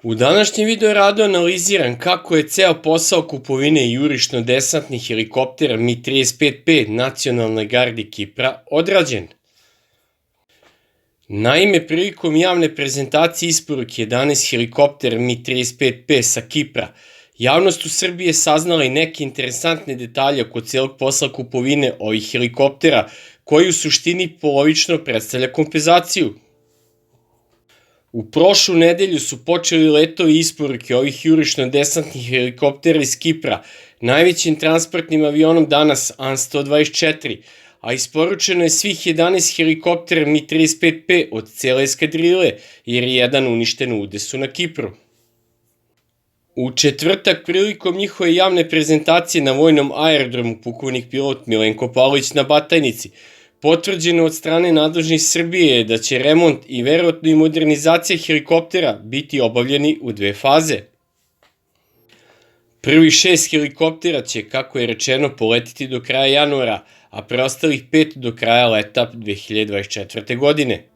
U današnjem video radu analiziram kako je ceo posao kupovine jurišno-desantnih helikoptera Mi-35P nacionalne garde Kipra odrađen. Naime, prilikom javne prezentacije isporuke 11 helikoptera Mi-35P sa Kipra, javnost u Srbiji je saznala i neke interesantne detalje oko celog posla kupovine ovih helikoptera, koji u suštini polovično predstavlja kompenzaciju. U prošlu nedelju su počeli letovi isporuke ovih jurišno-desantnih helikoptera iz Kipra, najvećim transportnim avionom danas An-124, a isporučeno je svih 11 helikoptera Mi-35P od cele eskadrile, jer je jedan uništen u udesu na Kipru. U četvrtak, prilikom njihove javne prezentacije na vojnom aerodromu pukovnik pilot Milenko Pavlović na Batajnici, potvrđeno od strane nadležnih Srbije je da će remont i verovatno i modernizacija helikoptera biti obavljeni u dve faze. Prvih 6 helikoptera će, kako je rečeno, poletiti do kraja januara, a preostalih 5 do kraja leta 2024. godine.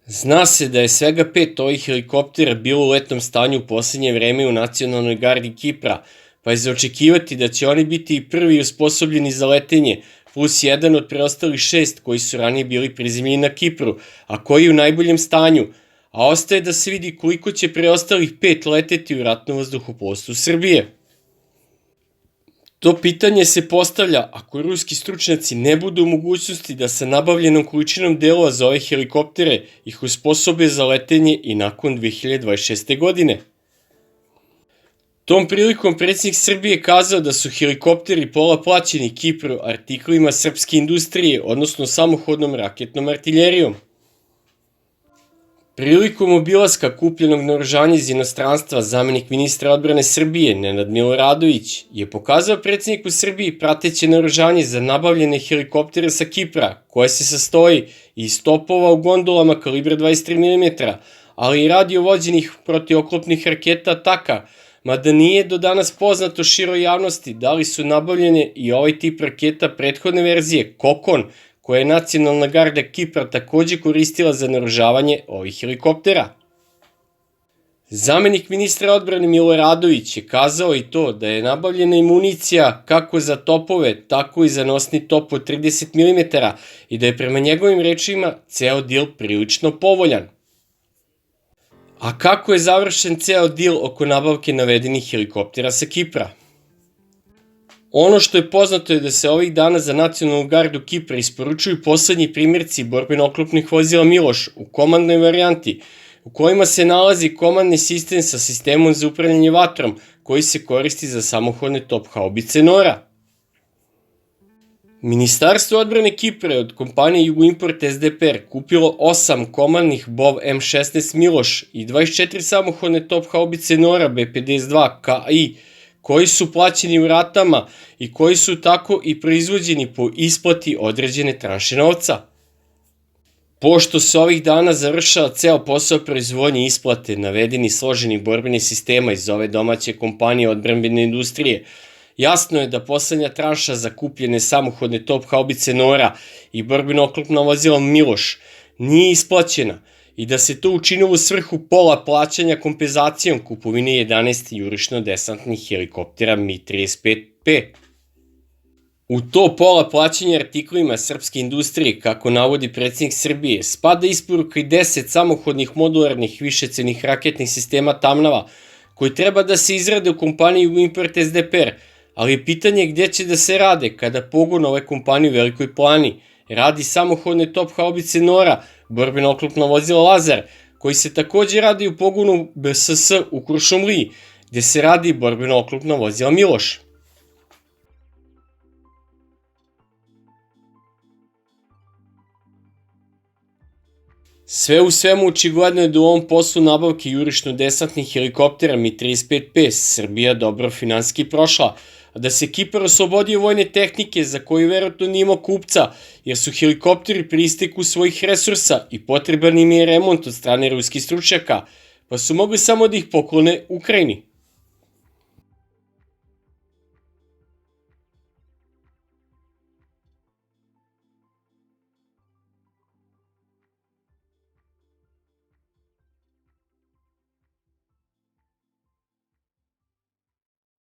Zna se da je svega 5 ovih helikoptera bilo u letnom stanju u poslednje vreme u nacionalnoj gardi Kipra, pa je za očekivati da će oni biti i prvi osposobljeni za letenje, plus jedan od preostalih 6 koji su ranije bili prizemljeni na Kipru, a koji je u najboljem stanju, a ostaje da se vidi koliko će preostalih 5 leteti u ratnom vazduhoplovstvu Srbije. To pitanje se postavlja ako ruski stručnjaci ne budu u mogućnosti da sa nabavljenom količinom delova za ove helikoptere ih osposobe za letenje i nakon 2026. godine. Tom prilikom predsjednik Srbije kazao da su helikopteri pola plaćeni Kipru artiklima srpske industrije, odnosno samohodnom raketnom artiljerijom. Prilikom obilaska kupljenog naoružanja iz inostranstva, zamenik ministra odbrane Srbije, Nenad Miloradović, je pokazao predsjedniku Srbiji prateće naoružanje za nabavljene helikoptere sa Kipra, koje se sastoji iz topova u gondolama kalibra 23 mm, ali i radiovođenih protioklopnih raketa Ataka, mada nije do danas poznato široj javnosti da li su nabavljene i ovaj tip raketa prethodne verzije, Kokon, koje je nacionalna garda Kipra takođe koristila za naoružavanje ovih helikoptera. Zamenik ministra odbrane Miloradović je kazao i to da je nabavljena i municija kako za topove, tako i za nosni top od 30 mm i da je prema njegovim rečima ceo dil prilično povoljan. A kako je završen ceo dil oko nabavke navedenih helikoptera sa Kipra? Ono što je poznato je da se ovih dana za nacionalnu gardu Kipra isporučuju poslednji primjerci borbeno-oklopnih vozila Miloš u komandnoj varijanti, u kojima se nalazi komandni sistem sa sistemom za upravljanje vatrom, koji se koristi za samohodne top haubice Nora. Ministarstvo odbrane Kipra je od kompanije Jugoimport SDPR kupilo 8 komandnih BOV M16 Miloš i 24 samohodne top haubice Nora B52 KI, koji su plaćeni u ratama i koji su tako i proizvođeni po isplati određene tranše novca. Pošto se ovih dana završava ceo posao proizvodnje isplate navedenih složenih borbenih sistema iz ove domaće kompanije odbrambene industrije, jasno je da poslednja tranša za kupljene samohodne top haubice Nora i borbeno-oklopna vozila Miloš nije isplaćena i da se to učinilo u svrhu pola plaćanja kompenzacijom kupovine 11 jurišno-desantnih helikoptera Mi-35P. U to pola plaćanja artiklima srpske industrije, kako navodi predsjednik Srbije, spada isporuka i 10 samohodnih modularnih višecenih raketnih sistema Tamnava, koji treba da se izrade u kompaniji Jugoimport SDPR, ali je pitanje gdje će da se rade kada pogon ove kompanije u Velikoj Plani radi samohodne top haubice Nora, borbeno-oklopno vozilo Lazar, koji se takođe radi u pogonu BSS u Kuršumliji, gde se radi borbeno-oklopno vozilo Miloš. Sve u svemu očigledno je da u ovom poslu nabavke jurišno-desantnih helikoptera Mi-35P Srbija dobro finansijski prošla, a da se Kipar oslobodio vojne tehnike za koju verovatno nije imao kupca, jer su helikopteri pri isteku svojih resursa i potreban im je remont od strane ruskih stručnjaka, pa su mogli samo da ih poklone Ukrajini.